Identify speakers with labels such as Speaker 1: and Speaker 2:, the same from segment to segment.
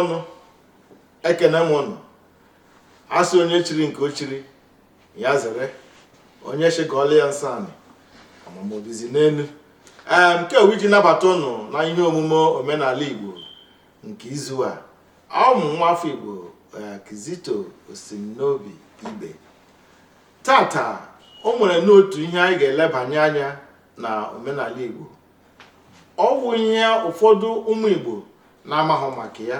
Speaker 1: ọnụ ekene m ụnụ asị onye chiri nke o chiri ya zere onye shigọọla ya nsọ anị ọmụmụbizi n'elu nke owu iji nabata ụnụ na ihe omume omenala Igbo nke izu a ụmụ nwa afọ Igbo Kizito Osimnobi Ibe tata o nwere n'otu ihe anyị ga-elebanye anya na omenala Igbo. Ọ bụ ihe ụfọdụ ụmụ Igbo na-amaghị maka ya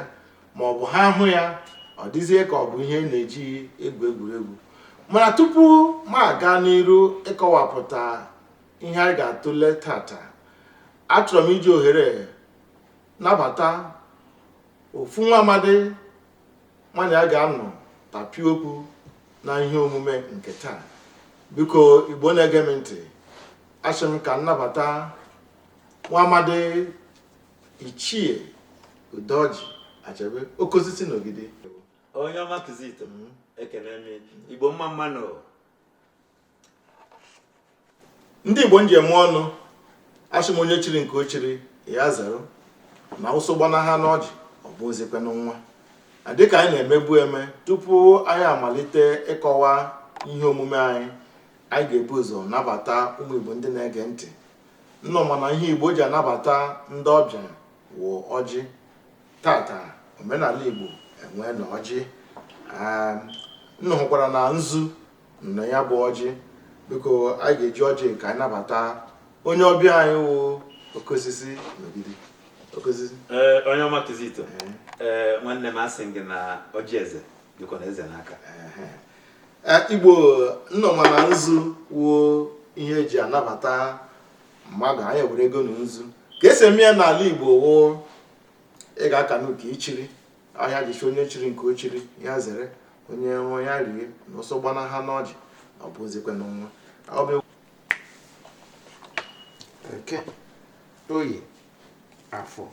Speaker 1: ma ọ bụ ha hụ ya ọ dịzie ka ọ bụ ihe na-eji egwu egwuregwu. Mana tupu ma aga n'iru ịkọwapụta ihe anyị ga-atụle tata, achọrọ m iji ohere nabata ofu nwa amadi nwanne ya ga-anọ tapie okwu na ihe omume nke taa. Biko Igbo na-ege m ntị, achọ m ka nnabata nwa amadi Ichie Udoji Achebe Okosisi n'Ogidi.
Speaker 2: Onye ọma Kizito, ekene m Igbo mma mmanụ.
Speaker 1: Ndị Igbo njem ọnụ achọ m onye chiri nke o chiri ya zero na ụsụ gbana ha n'ọjị ọ bụ ozekwenụ nwa. Dịka anyị na-emebu eme tupu anyị amalite ịkọwa ihe omume anyị ga-ebu ụzọ nabata ụmụ Igbo ndị na-ege ntị. Nnọ mana ihe Igbo ji anabata ndị ọbịa wụ ọjị. Tata omenala Igbo enwe na ọjị. Nnụkwara na nzu na ya bụ ọjị. Biko anyị ga-eji ọjị ka anyị nabata onye ọbịa anyị wụ Okosisi n'Ogidi. Okosisi.
Speaker 2: Onye ọma Kizito. Nwanne m asị gị na ọjị eze biko na eze n'aka.
Speaker 1: Igbo nnọma na nzu wuo ihe eji anabata mmadụ anyị were ego na nzu. Ka esi eme ya n'ala Igbo wụ ị ga-aka n'uke ichiri ahịa jichi onye chiri nke o chiri ya zere onye nwe ya rie na ụsọ gbana ha n'ọjị ọ bụ ozekwenụ nwa. Eke, Oye, Afọ,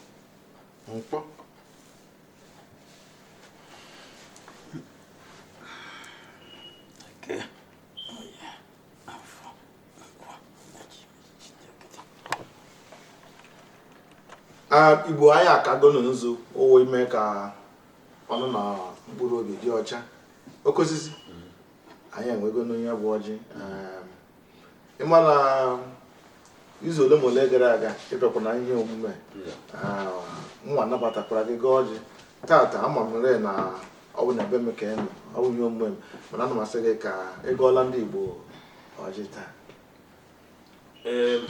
Speaker 1: Nkwọ, Igbo anyị akago nzu owo ime ka ọnụ na mkpụrụ obi dị ọcha. Okosisi anyị enwego n'onye bụ ọjị. Ịma na izu ole ma ole gara aga ịbịakwa na ihe omume nwa nabatakwara gị gaa ọjị. Tata ama m na ọ bụ na ebe m ka ị nọ ọ bụ ihe omume m, mana ana m asị gị ka ị gụọla ndị Igbo ọjị taa.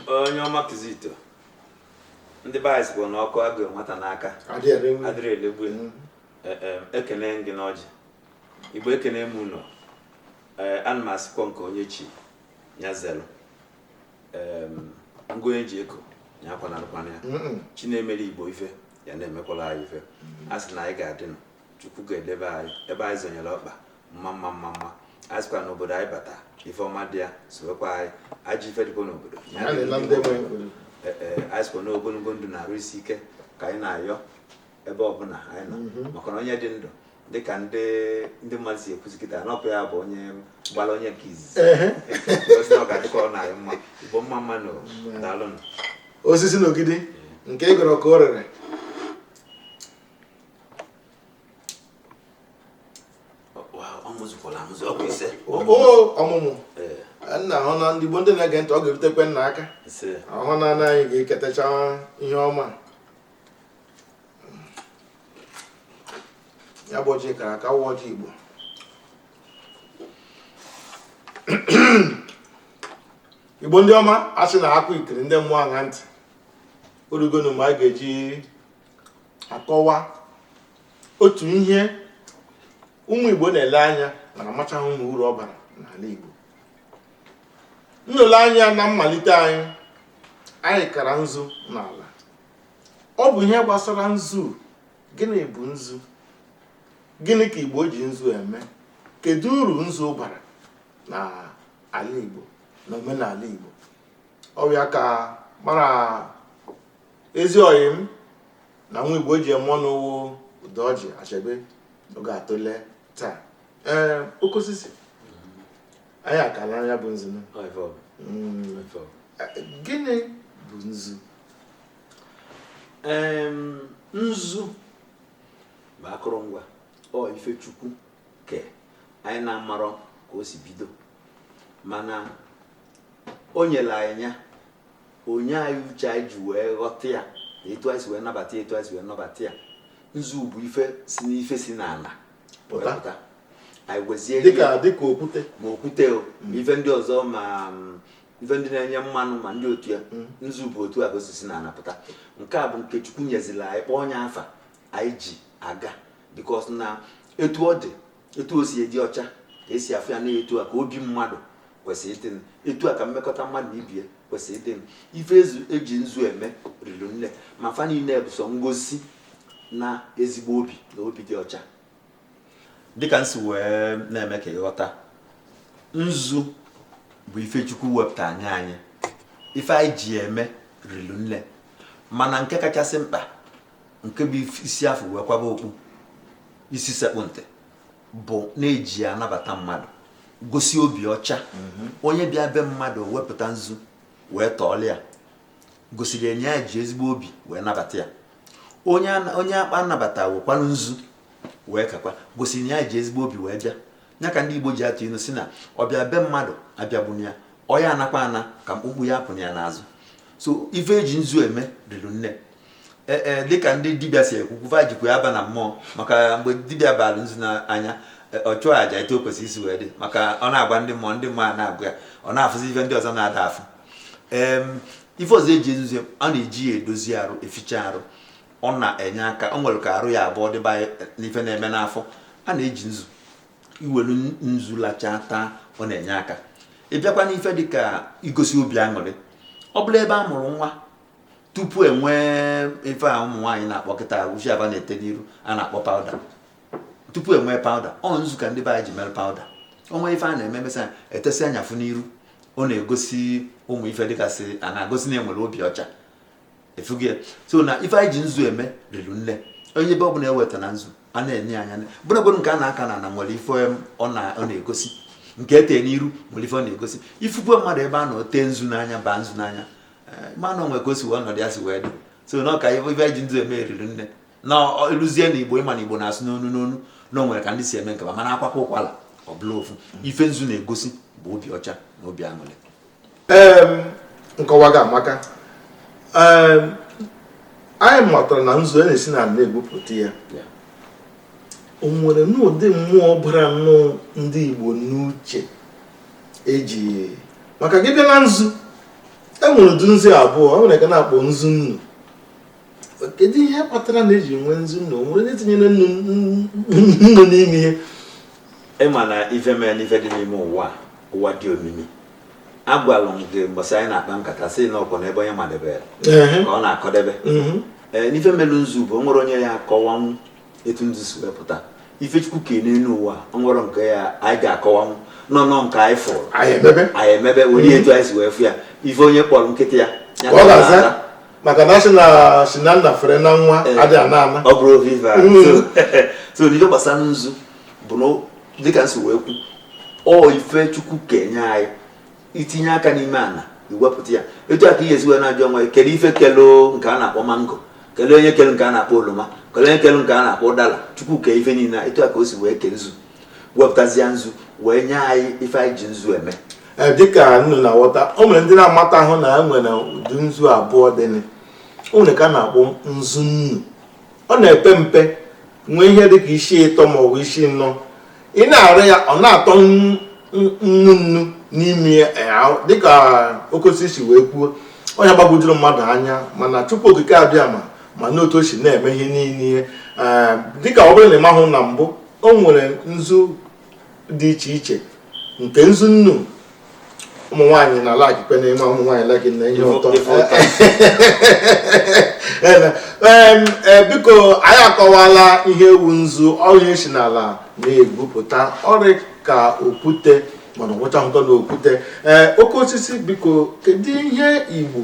Speaker 2: Onye ọma Kizito, ndị baịs bụ na ọkụ agụ nwata n'aka adịrị elegbu. Ekene gị n'ọjị. Igbo ekene m ụlọ. Ana m asịkwa nke onye chi ya zelu ngwa onye ji eko ya akwanarụkwana ya. Chi na-emere Igbo ife ya na-emekwala anyị ife. A sị na anyị ga-adị nọ Chukwu ga-edebe anyị ebe anyị zonyere ọkpa mma. A sịkwa n'obodo anyị bata ife ọma dị ya sowekwa anyị ajọ ife dịkwa n'obodo. Anyị sịkwa n'ogologo ndụ na-arụ isi ike ka anyị na-ayọ ebe ọbụla anyị nọ maka na onye dị ndụ dịka ndị mmadụ si ekwuzi kịta n'ọkụ ya bụ onye gbara onye nke izizi ozi na ọ ga-adịkwa ọ na-ayọ mma. Igbo mma mmanụ daalụ.
Speaker 1: Osisi n'Ogidi nke ị gọrọ ka o rere. Ọmụmụ nna ahụ na ndị Igbo ndị na-ege ntị ọ ga-ebutekwe nna aka ọhụ na anaghị ga-eketacha ihe ọma. Ya bụ ọjị kara aka wụ ọjị Igbo. Igbo ndị ọma asị na akụ ikiri ndị mmụọ aṅa ntị. Orugonu ma anyị ga-eji akọwa otu ihe ụmụ Igbo na-ele anya mana amachaghị ụmụ uru ọ bara n'ala Igbo. Nnole anya na mmalite anyị kara nzu n'ala. Ọ bụ ihe gbasara nzu. Gịnị bụ nzu? Gịnị ka Igbo ji nzu eme? Kedu uru nzu bara na ala Igbo na omenala Igbo? Ọ ya ka mara ezi oyi m na nwa Igbo ji eme ọnụ Udoji Achebe oge atụle taa. Okosisi anyị akala anya bụ nzu. Gịnị bụ nzu?
Speaker 2: Nzu bụ akụrụngwa ọ ife Chukwu ke anyị na-amarọ ka o si bido mana o nyere anyị ya onye anyị uche anyị ji wee ghọta ya etu anyị si wee nabata etu anyị si wee nabata ya nzu bụ ife si n'ife si n'ala pụta anyị wezie
Speaker 1: dịka okwute
Speaker 2: ma okwute ife ndị ọzọ ma ife ndị na-enye mmanụ ma ndị otu ya nzu bụ otu a ka o si n'ala pụta nke a bụ nke Chukwu nyezila anyị kpọọ onye afa anyị ji aga bikos na etu ọ dị etu o si dị ọcha ka esi afụ ya na etu a ka obi mmadụ kwesịrị ịdị etu a ka mmekọta mmadụ na ibie kwesịrị ịdị ife eji nzu eme riri nne ma fa niile bụ sọ ngosi na ezigbo obi na obi dị ọcha dịka nsi wee na-eme ka ịghọta nzu bụ ife Chukwu wepụta anyị ife anyị ji eme riri nne mana nke kachasị mkpa nke bụ isi afọ wee kwaba okpu isi sekpụ ntị bụ na-eji anabata mmadụ gosi obi ọcha onye bịa be mmadụ wepụta nzu wee tọọlị ya gosiri enye ya ji ezigbo obi wee nabata ya onye akpa anabata wekwanụ nzu wee kakwa gosiri ya ji ezigbo obi wee bịa ya ka ndị Igbo ji atụ inu si na ọbịa be mmadụ abịagbunu ya ọya anakwa ana ka mkpụkpụ ya pụrụ ya n'azụ so ife eji nzu eme riri nne dịka ndị dibịa si ekwukwu jikwa ya aba na mmụọ maka mgbe dibịa bara nzu n'anya ọ chụọ aja etu o kwesịrị isi wee dị maka ọ na-agwa ndị mmụọ a na-agụ ya ọ na-afụzi ife ndị ọzọ na-ada afụ ife ọzọ eji nzu a na-eji ya edozi arụ eficha arụ ọ na-enye aka ọ nwere ka arụ ya abụọ dịba n'ife na-eme n'afọ a na-eji nzu iwelu nzu lachaa taa ọ na-enye aka ịbịakwa n'ife dịka igosi obi aṅụrị ọ bụla ebe a mụrụ nwa tupu enwee ife a ụmụ nwaanyị na-akpọ kịta uchi aba na-ete n'iru a na-akpọ pawuda tupu enwee pawuda ọ nzu ka ndị be anyị ji mere pawuda onwe ife a na-eme mesị etesi anyafụ n'iru ọ na-egosi ụmụ ife dịgasị a na-agosi na enwere obi ọcha efugie so na ife anyị ji nzu eme riri nne onye ebe ọ bụla eweta na nzu a na-enye anya bụrụbụrụ nke a na-aka na nwere ife ọ na-egosi nke ete n'iru nwere ife ọ na-egosi ifukwe mmadụ ebe a na-ote nzu n'anya baa nzu n'anya mmanụ onwe ka o si wee ọnọdụ ya si wee dị so na ọka ife anyị ji nzu eme riri nne na ịlụzie na Igbo ịma na Igbo na-asụ n'onu na o nwere ka ndị si eme nke mana akwakwa ụkwala ọ bụla ofu ife nzu na-egosi bụ obi ọcha na obi aṅụrị
Speaker 1: nkọwa ga-amaka anyị matara na nzu a na-esi na na-ebupụta ya o nwere n'ụdị mmụọ bara nnọọ ndị Igbo n'uche eji maka gị bịa na nzu enwere ụdị nzu abụọ o nwere ka na-akpọ nzu nnu kedu ihe kpatara na eji nwee nzu nnu o nwere ndị tinyere nnu n'ime ihe
Speaker 2: ịma na ife mere n'ife dị n'ime ụwa dị omimi agwalụ m gị mbọsị anyị na-akpa nkata sị na ọkwọ n'ebe onye madebere ka ọ na-akọdebe n'ife melu nzu bụ o nwere onye ya akọwanwu etu nzu si wepụta ife Chukwu kee n'elu ụwa o nwere nke ya anyị ga-akọwanwu nọ nke anyị fụrụ anyị emebe were etu anyị si wee fụ ya ife onye kpọrọ nkịtị ya
Speaker 1: maka na sinanna fere na nwa adị ana
Speaker 2: ọ bụrụ ofe ife so n'ife gbasara nzu bụ dịka nsi wee kwu ọ ife Chukwu kenye anyị itinye aka n'ime ana iwepụta ya etu a ka ihe esiwe na-ajụ onwe kedu ife kelu nke a na-akpọ mango kelee onye kelu nke a na-akpọ oroma kelee onye kelu nke a na-akpọ ụdala Chukwu kee ife niile etu a ka o si wee kee nzu wepụtazie nzu wee nye anyị ife anyị ji nzu eme
Speaker 1: dịka nnu na ghọta o nwere ndị na-amata ahụ na enwere ụdị nzu abụọ dị o nwere ka a na-akpọ nzu nnu ọ na-epe mpe nwee ihe dịka isi ịtọ maọbụ isi nnọ ị na-arụ ya ọ na-atọ nnu n'ime ya dịka okosi si wee kwuo onye gbagwojuru mmadụ anya mana Chukwu okike abịa ma n'otu o si na-eme ihe niile dịka ọ bụrụ na ịmahụ na mbụ o nwere nzu dị iche iche nke nzu nnu ụmụ nwaanyị na lakikwe na ịma ụmụ nwaanyị laki na ihe ụtọ biko anyị akọwala ihe ewu nzu ọrịa si n'ala na-ebupụta ọrịa ka okwute mana nweta ahụtọ na okwute oke osisi biko kedu ihe Igbo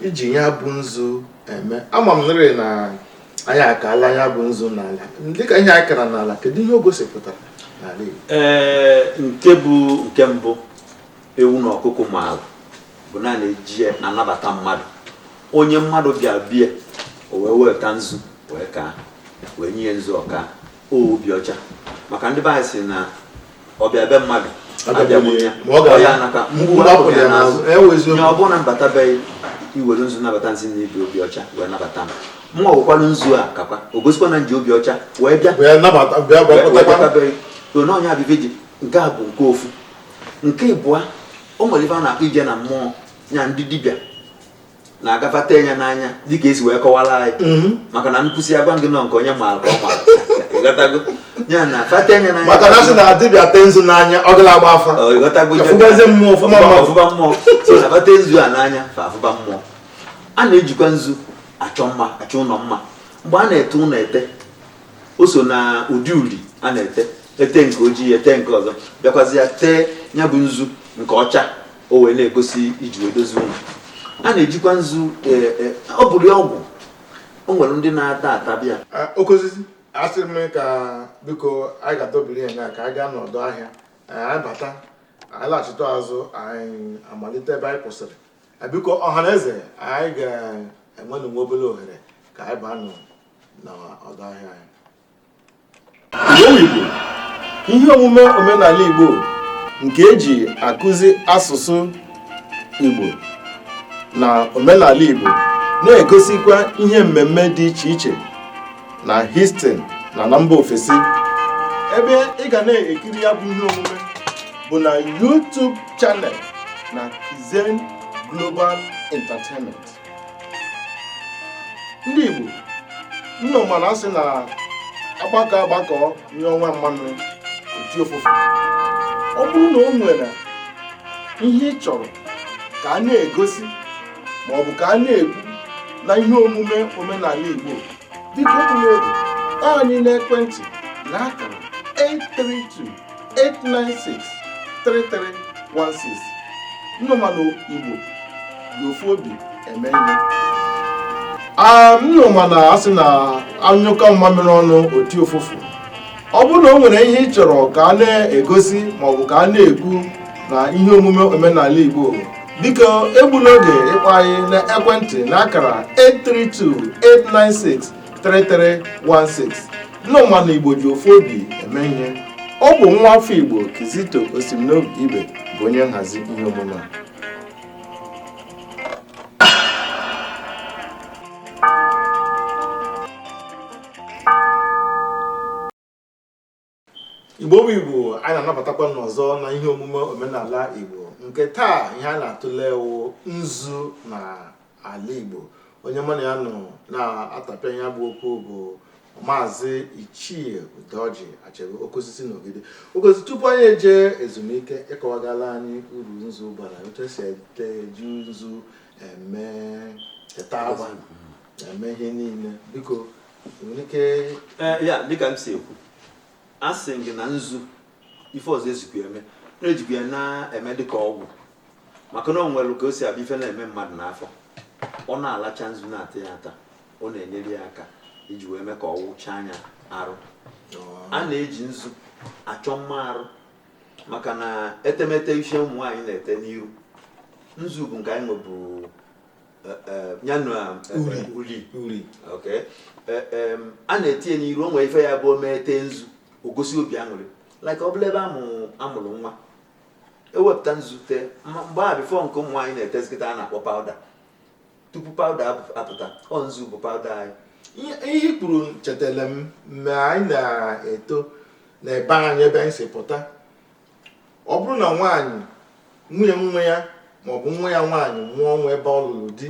Speaker 1: iji ya bụ nzu eme ama m nrị na anyị akala ya bụ nzu n'ala dịka ihe anyị kara n'ala kedu ihe o gosipụtara n'ala
Speaker 2: Igbo nke mbụ ewu na ọkụkọ maala bụ na na-eji na-anabata mmadụ onye mmadụ bịa o wee weta nzu wee ka wee nye nzu ọka obi ọcha maka ndị be anyị si na ọbịa be mmadụ ya naka mgbu apụrụ ya n'azụ nye ọbụna mbata be iwere nzu nabata nsị na ibi obi ọcha wee nabata m ọgwụkwalụ nzu a kakwa o gosikwa na nji obi ọcha wee bịa be n'ọnya abịa nke a bụ nke ofu nke ịbụa o nwere ife a na-akpọ ije na mmụọ nya ndị dibịa na-agafata enya n'anya dịka esi wee kọwara anyị maka na nkwụsị agwa gị nọ nke onye maara ka ọ maara ịghọtago ya na fata enya n'anya
Speaker 1: maka na sị na dibịa te nzu n'anya ọ gala agba afa
Speaker 2: ịghọtago ọfụba mmụọ so na fata nzu a n'anya fa afụba mmụọ a na-ejikwa nzu achọ mma achọ ụlọ mma mgbe a na-ete ụlọ ete o so na ụdị uri a na-ete ete nke ojii ete nke ọzọ bịakwazi ya tee ya bụ nzu nke ọcha o wee na-egosi iji wee dozi ụlọ a na-ejikwa nzu ọ bụrụ ọgwụ o nwere ndị na-ata atabịa
Speaker 1: okozizi asịrị m ka biko anyị ga-adọbiri ya ka anyị gaa n'ọdọ ahịa anyị bata anyị laghachite azụ anyị amalite ebe anyị kwụsịrị biko ọha na eze anyị ga-enwe nwe obere ohere ka anyị baa n'ọdọ ahịa anyị Igbo ihe omume omenala Igbo nke eji akụzi asụsụ Igbo na omenala Igbo na-egosikwa ihe mmemme dị iche iche na Houston na mba ofesi ebe ị ga na-ekiri ya bụ ihe omume bụ na YouTube channel na Zen Global Entertainment. Ndị Igbo nnọ mana asị na agbakọ ihe ọnwa mmanụ oti ofufe ọ bụrụ na o nwere ihe ị chọrọ ka a na-egosi ma ọ bụ ka a na-ekwu na ihe omume omenala Igbo biko ụlọego anyị n'ekwentị na akara 832-896-3316 nnọmanụ Igbo dị ofu obi eme ihe nnọmana asị na anyụka mmamịrị ọnụ oti ofufu ọ bụrụ na o nwere ihe ị chọrọ ka a na-egosi maọbụ ka a na-ekwu na ihe omume omenala Igbo biko egbula oge ịkpọ anyị n'ekwentị n'akara 832-896-3316 nnọmana Igbo ji ofu obi eme ihe ọ bụ nwa afọ Igbo Kizito Osimiri Ibe bụ onye nhazi ihe omume a. Igbo bụ Igbo anyị na-anabatakwa n'ọzọ na ihe omume omenala Igbo nke taa ihe a na-atụle wụ nzu na ala Igbo onye mana ya nọ na-atapịa ya bụ okwu bụ Maazị Ichie Udeoji Achebe Okosisi n'Ogide. Okosisi tupu anyị eje ezumike ịkọwagala anyị uru nzu bara otu esi eju nzu ete agba eme ihe niile biko nwere ike
Speaker 2: ya dịka m si ekwu a sị gị na nzu ife ọzọ ezikwa eme na-ejikwa ya na-eme dịka ọgwụ maka na o nwere ka o si abịa ife na-eme mmadụ n'afọ ọ na-alacha nzu na-ata ya ata ọ na-enyere ya aka iji wee mee ka ọ wụchaa anya arụ a na-eji nzu achọ mma arụ maka na etemete isi ụmụ nwaanyị na-ete n'iru nzu bụ nke anyị nwebu ya na uri a na-etinye n'iru o nwere ife ya bụ omete nzu ogosi obi aṅụrị like ọ bụla ebe amụrụ nwa ewepụta nzu tee mgbe a bifo nke ụmụ nwaanyị na-etezikịta a na-akpọ pawuda tupu pawuda apụta ọ nzu bụ pawuda anyị
Speaker 1: ihe i kwuru chetara m mgbe anyị na-eto na ebe anyị ebe anyị si pụta ọ bụrụ na nwaanyị nwunye nwa ya maọbụ nwa ya nwaanyị nwụọ nwa ebe ọ lụrụ di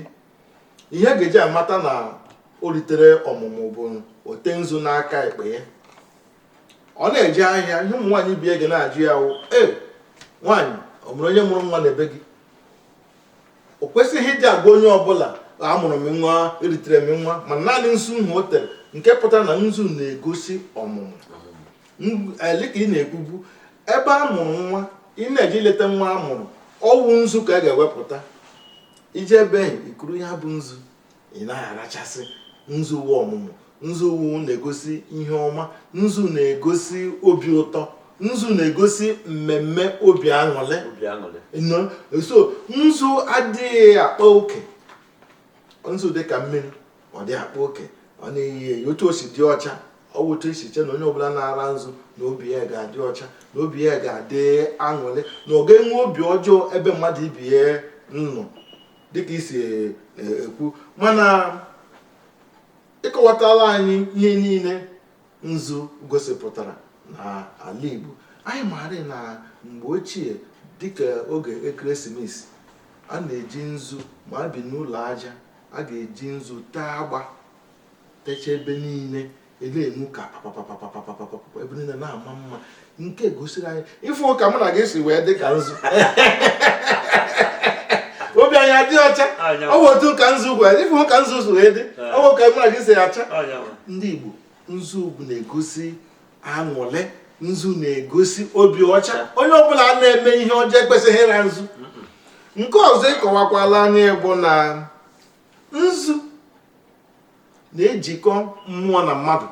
Speaker 1: ihe ga-eji amata na o ritere ọmụmụ bụ ote nzu n'aka ekpe ya ọ na-eje ahịa ihe ụmụ nwaanyị bi ege na-ajụ ya wụ nwaanyị ọ mụrụ onye mụrụ nwa n'ebe gị o kwesịghị ịdị agwa onye ọbụla amụrụ m nwa eritere m nwa ma naanị nzu ha o tere nke pụtara na nzu na-egosi ọmụmụ eleka ị na-ekwubu ebe a mụrụ nwa ị na-eje ileta nwa a mụrụ ọwụ nzu ka a ga-ewepụta ije ebe ikuru ya bụ nzu ị na-arachasị nzu wụ ọmụmụ nzu wụ na-egosi ihe ọma nzu na-egosi obi ụtọ nzu na-egosi mmemme obi aṅụrị so nzu adịghị akpa oke nzu dị ka mmiri ọ dị akpa oke ọ na-eyi otu o si dị ọcha, ọ bụ otu esi che na onye ọbụla na-ara nzu na obi ya ga-adị ọcha, na obi ya ga-adị aṅụrị, na ọ ga-enwe obi ọjọọ ebe mmadụ ibi ya nọ dịka isi ekwu. Mana ịkọwatala anyị ihe niile nzu gosipụtara n'ala Igbo. Anyị maara na mgbe ochie dịka oge ekeresimesi, a na-eji nzu ma a bi n'ụlọ aja, a ga-eji nzu tee agba, techa ebe niile, na-enwu ka papapapapapapapa, ebe niile na-ama mma. Nke gosiri anyị ife ụka mụ na gị si wee dị ka nzu obi anyị adị ọcha, ọ bụ otu ka nzu gwa ife ụka nzu si wee dị, ọ bụ ka mụ na gị si acha. Ndị Igbo, nzu bụ na-egosi aṅụrị, nzu na-egosi obi ọcha. Onye ọbụla na-eme ihe ọjọọ ekwesịghị ịra nzu. Nke ọzọ ịkọwakwala anyị bụ na nzu na-ejikọ mmụọ na mmadụ.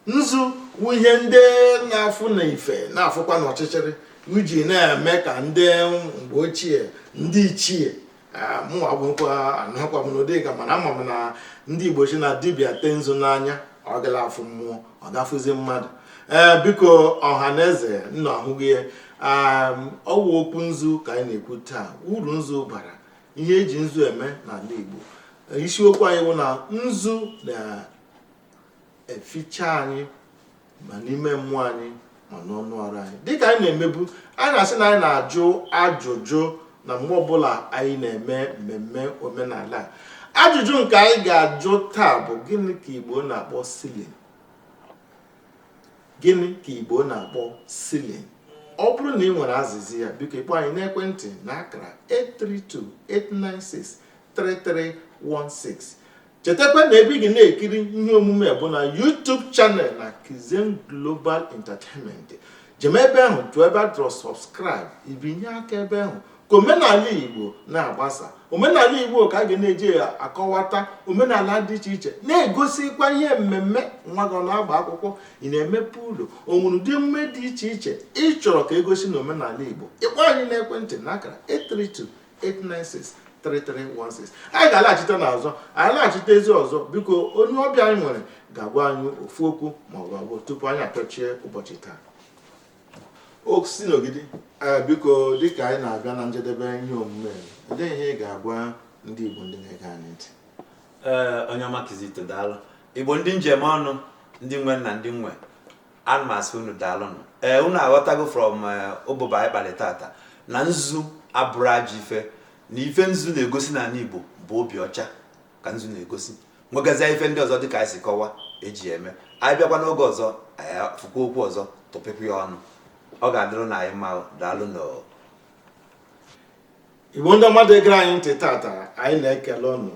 Speaker 1: Nzu bụ ihe ndị na-afụ na ife na-afụkwa n'ọchịchịrị iji na-eme ka ndị mgbe ochie, ndị ichie, anụkwa m n'ụdị ka, mana ama m na ndị Igbo chi na dibịa tee nzu n'anya, ọ gala afụ mmụọ, ọ gafụzi mmadụ. Biko ọha na eze nna ahụghị ya. Ọ wụ okwu nzu ka anyị na-ekwu taa, uru nzu bara, ihe eji nzu eme n'ala Igbo. Isiokwu anyị bụ na nzu na-eficha anyị ma n'ime mmụọ anyị ma n'ọnụ ọrụ anyị. Dịka anyị na-emebu, anyị na-asị na anyị na-ajụ ajụjụ na mgbe ọbụla anyị na-eme mmemme omenala. Ajụjụ nke anyị ga-ajụ taa bụ gịnị ka Igbo na-akpọ silin? Gịnị ka Igbo na-akpọ silin? Ọ bụrụ na ị nwere azịza ya, biko ịkpọ anyị n'ekwentị na akara 832-896-3316. Chetakwa na ebe ị ga na-ekiri ihe omume bụ na YouTube channel na Kizen Global Entertainment. Jem ebe ahụ, tụọ ebe a tụrụ subscribe, ibinye aka ebe ahụ ka omenala Igbo na-agbasa. Omenala Igbo ka a ga na-eji akọwata omenala dị iche iche, na-egosikwa ihe mmemme. Nwa gị na-agba akwụkwọ, ị na-emepe ụlọ, o nwere ụdị emume dị iche iche ị chọrọ ka egosi na omenala Igbo, ịkpọ anyị n'ekwentị n'akara 832-896-3316. Anyị ga-alaghachite n'azọ, anyị laghachite ezi ọzọ. Biko onye ọbịa anyị nwere ga-agwa anyị ofu okwu ma ọ bụ abụọ tupu anyị apịachie ụbọchị taa. Si n'ogidi, biko dịka anyị na-abịa na njedebe ihe omume, ndị ihe ị ga-agwa ndị Igbo ndị na-ege anyị ntị?
Speaker 2: Onye ọma Kizito, daalụ. Igbo ndị njem ọnụ, ndị nwe na ndị nwe, ana m asị unu daalụnụ. Unu aghọtago from ụbụba anyị kpalị tata na nzu abụrụ ajọ ife, na ife nzu na-egosi n'ala Igbo bụ obi ọcha ka nzu na-egosi. Nwegazia ife ndị ọzọ dịka anyị si kọwa eji eme. Anyị bịakwa n'oge ọzọ, anyị fụkwa okwu ọzọ tụpịpụ ya ọnụ. Ọ ga-adịrụ na anyị mma. Daalụ nọ.
Speaker 1: Igbo ndị mmadụ egere anyị ntị tata, anyị na-ekele ọnụ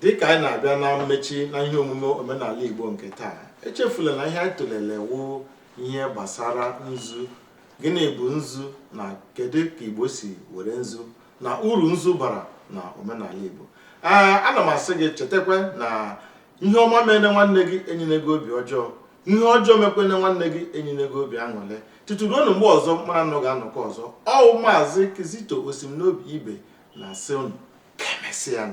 Speaker 1: dịka anyị na-abịa na mmechi na ihe omume omenala Igbo nke taa. Echefula na ihe anyị tụlere wụ ihe gbasara nzu. Gịnị bụ nzu na kedu ka Igbo si were nzu na uru nzu bara na omenala Igbo? Ana m asị gị, chetakwa na ihe ọma mere nwanne gị enyere gị obi ọjọọ, ihe ọjọọ mekwene nwanne gị enyere gị obi aṅụrị. Tutu ruo mgbe ọzọ mara anọ ga-anọkọ ọzọ, ọ Maazị Kizito Osimnobi Ibe na-asị unu ka emesịa.